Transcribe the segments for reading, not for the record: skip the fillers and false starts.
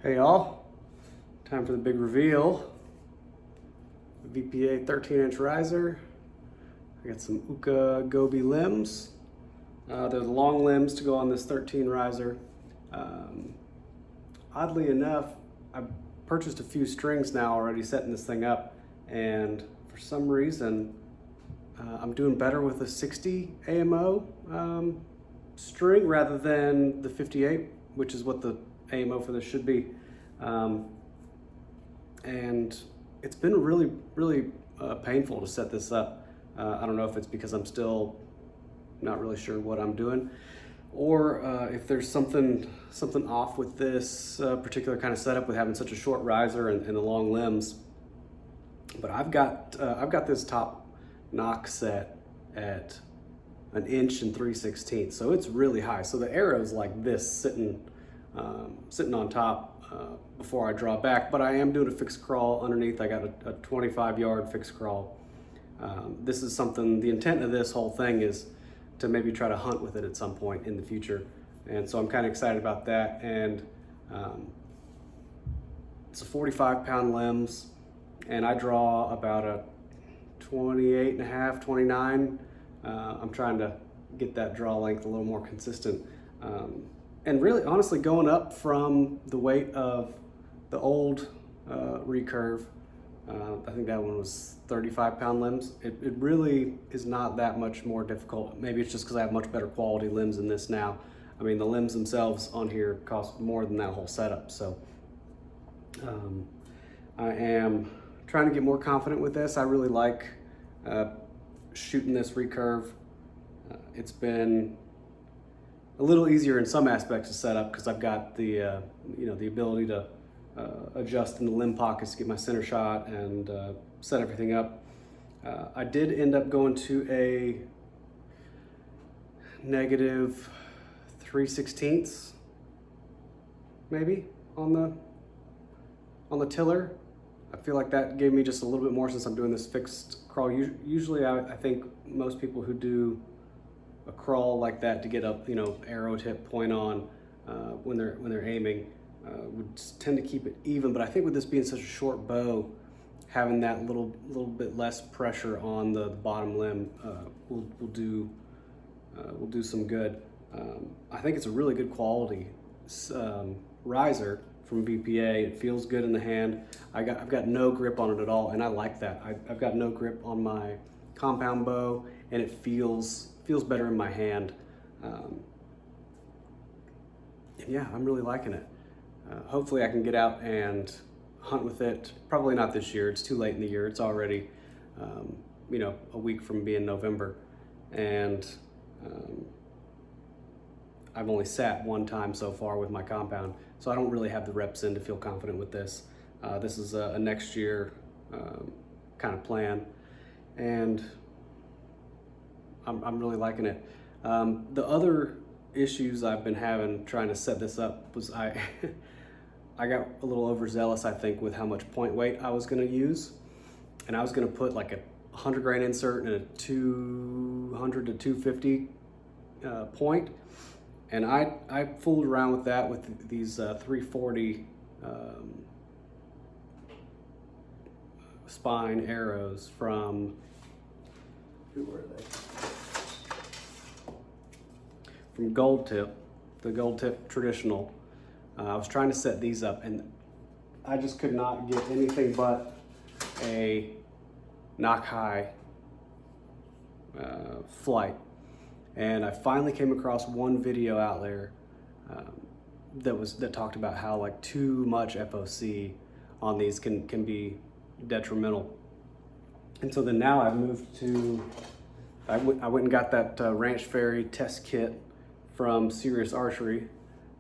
Hey y'all, time for the big reveal. VPA 13-inch riser. I got some Uukha Gobi limbs. They're the long limbs to go on this 13 riser. Oddly enough, I purchased a few strings now already setting this thing up, and for some reason, I'm doing better with a 60 AMO string rather than the 58, which is what the AMO for this should be. And it's been really painful to set this up. I don't know if it's because I'm still not really sure what I'm doing, or if there's something off with this particular kind of setup with having such a short riser and the long limbs. But I've got this top knock set at 1 inch and 3/16, so it's really high. So the arrow's like this, sitting on top before I draw back. But I am doing a fixed crawl underneath. I got a 25-yard fixed crawl. This is something. The intent of this whole thing is to maybe try to hunt with it at some point in the future, and so I'm kind of excited about that. And it's a 45-pound limbs, and I draw about a 28 and a half, 29. I'm trying to get that draw length a little more consistent. And really, honestly, going up from the weight of the old recurve, I think that one was 35-pound limbs. It really is not that much more difficult. Maybe it's just because I have much better quality limbs in this now. I mean, the limbs themselves on here cost more than that whole setup. So I am trying to get more confident with this. I really like shooting this recurve. It's been a little easier in some aspects to set up because I've got the the ability to adjust in the limb pockets to get my center shot and set everything up. I did end up going to a negative 3/16 maybe on the tiller. I feel like that gave me just a little bit more since I'm doing this fixed crawl. Usually I think most people who do a crawl like that to get a arrow tip point on when they're aiming would tend to keep it even. But I think with this being such a short bow, having that little bit less pressure on the bottom limb will do some good. I think it's a really good quality riser from VPA. It feels good in the hand. I've got no grip on it at all, and I like that. I've got no grip on my compound bow, and it feels better in my hand. And yeah, I'm really liking it. Hopefully I can get out and hunt with it. Probably not this year. It's too late in the year. It's already a week from being November, and I've only sat one time so far with my compound, so I don't really have the reps in to feel confident with this. This is a next year kind of plan, and I'm really liking it. The other issues I've been having trying to set this up was I got a little overzealous, I think, with how much point weight I was going to use, and I was going to put like a 100 grain insert and a 200 to 250 point, and I fooled around with that with these 340 spine arrows from, who were they? From Gold Tip, the Gold Tip traditional. I was trying to set these up, and I just could not get anything but a knock high flight. And I finally came across one video out there that talked about how like too much FOC on these can be detrimental. And so then now I've moved to, I went and got that Ranch Fairy test kit from Sirius Archery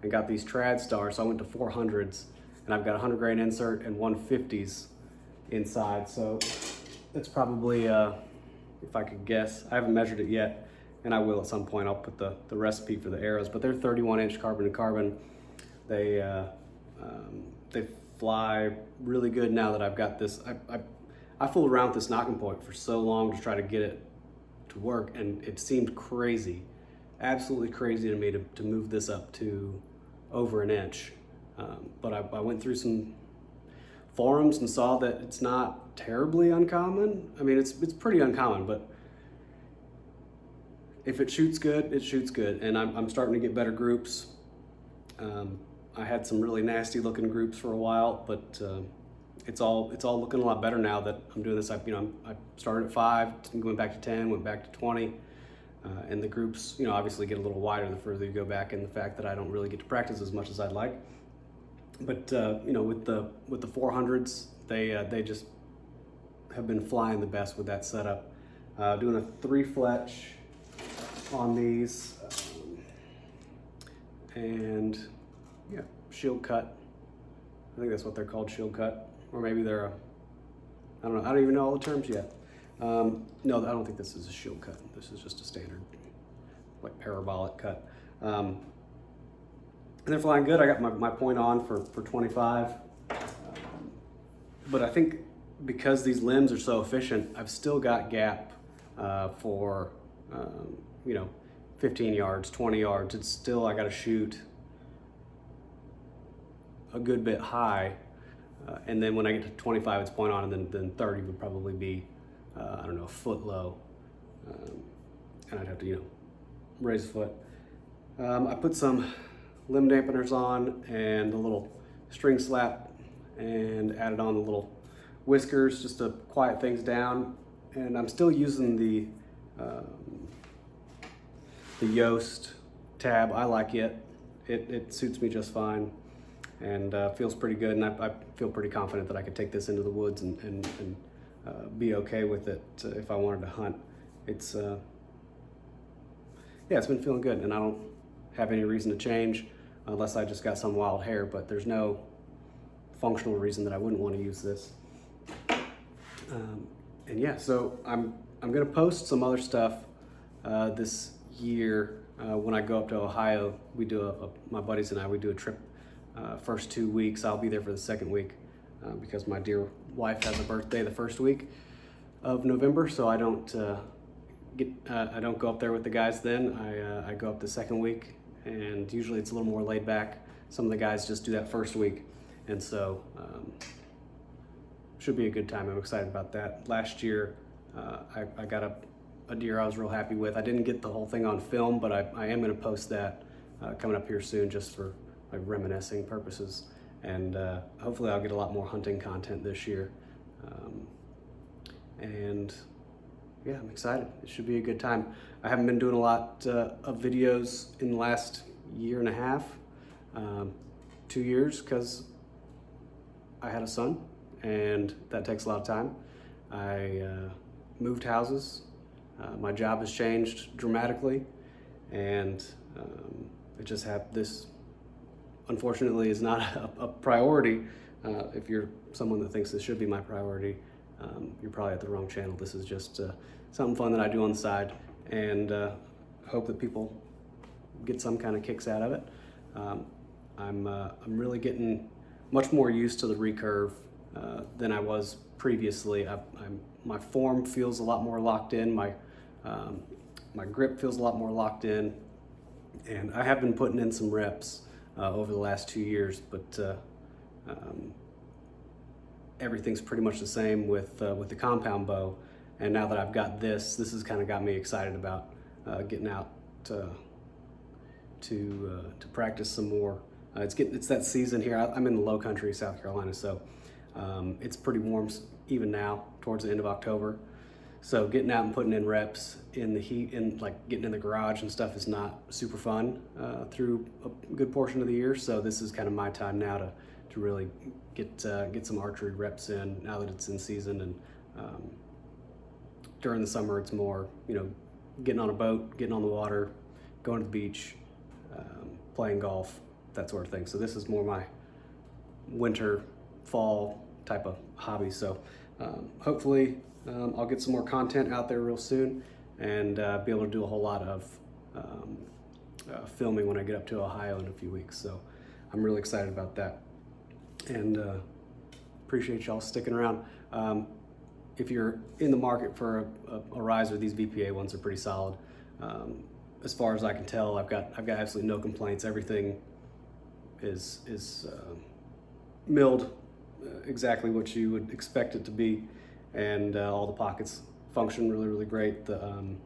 and got these Trad stars. So I went to 400s, and I've got a 100 grain insert and 150s inside. So it's probably, if I could guess, I haven't measured it yet, and I will at some point. I'll put the recipe for the arrows, but they're 31-inch carbon to carbon. They fly really good now that I've got this. I fooled around with this knocking point for so long to try to get it to work, and it seemed crazy, absolutely crazy to me to move this up to over 1 inch. But I went through some forums and saw that it's not terribly uncommon. I mean, it's pretty uncommon, but if it shoots good, it shoots good. And I'm starting to get better groups. I had some really nasty looking groups for a while, but it's all looking a lot better now that I'm doing this. I started at 5, went back to 10, went back to 20, and the groups, obviously get a little wider the further you go back, and the fact that I don't really get to practice as much as I'd like. But with the 400s, they just have been flying the best with that setup. Doing a 3 fletch on these, and yeah, shield cut. I think that's what they're called, shield cut, or maybe they're I don't know. I don't even know all the terms yet. No, I don't think this is a shield cut. This is just a standard, like, parabolic cut. And they're flying good. I got my point on for 25. But I think because these limbs are so efficient, I've still got gap for 15 yards, 20 yards. It's still, I got to shoot a good bit high. And then when I get to 25, it's point on, and then 30 would probably be, I don't know, a foot low. And I'd have to, raise a foot. I put some limb dampeners on and a little string slap, and added on the little whiskers just to quiet things down. And I'm still using the Yoast tab. I like it. It suits me just fine, and feels pretty good. And I feel pretty confident that I could take this into the woods and be okay with it if I wanted to hunt. It's it's been feeling good, and I don't have any reason to change unless I just got some wild hair, but there's no functional reason that I wouldn't want to use this. And yeah, so I'm gonna post some other stuff this year. When I go up to Ohio, we do my buddies and I, we do a trip first 2 weeks. I'll be there for the second week because my dear wife has a birthday the first week of November, so I don't go up there with the guys then. I go up the second week, and usually it's a little more laid back. Some of the guys just do that first week, and so should be a good time. I'm excited about that. Last year, I got a deer I was real happy with. I didn't get the whole thing on film, but I am going to post that coming up here soon, just for like reminiscing purposes. And hopefully I'll get a lot more hunting content this year. And yeah, I'm excited. It should be a good time. I haven't been doing a lot of videos in the last year and a half, 2 years, because I had a son, and that takes a lot of time. I moved houses. My job has changed dramatically, and it just this, unfortunately, is not a priority. If you're someone that thinks this should be my priority, you're probably at the wrong channel. This is just something fun that I do on the side, and hope that people get some kind of kicks out of it. I'm really getting much more used to the recurve than I was previously. My form feels a lot more locked in. My grip feels a lot more locked in, and I have been putting in some reps over the last 2 years, but everything's pretty much the same with the compound bow. And now that I've got this has kind of got me excited about getting out to practice some more. It's that season here. I'm in the low country, South Carolina, so it's pretty warm even now towards the end of October. So getting out and putting in reps in the heat, and like getting in the garage and stuff, is not super fun through a good portion of the year. So this is kind of my time now to really get some archery reps in now that it's in season. And during the summer, it's more, getting on a boat, getting on the water, going to the beach, playing golf, that sort of thing. So this is more my winter, fall type of hobby. So hopefully I'll get some more content out there real soon, and be able to do a whole lot of filming when I get up to Ohio in a few weeks. So I'm really excited about that, and appreciate y'all sticking around. If you're in the market for a riser, these VPA ones are pretty solid. As far as I can tell, I've got absolutely no complaints. Everything is milled exactly what you would expect it to be, and all the pockets function really great. The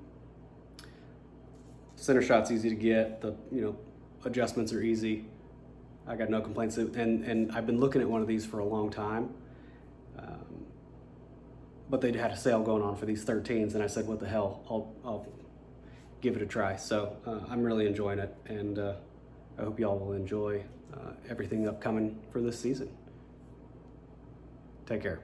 center shot's easy to get. The adjustments are easy. I got no complaints, and I've been looking at one of these for a long time, but they had a sale going on for these 13s, and I said, what the hell, I'll give it a try. So I'm really enjoying it, and I hope y'all will enjoy everything upcoming for this season. Take care.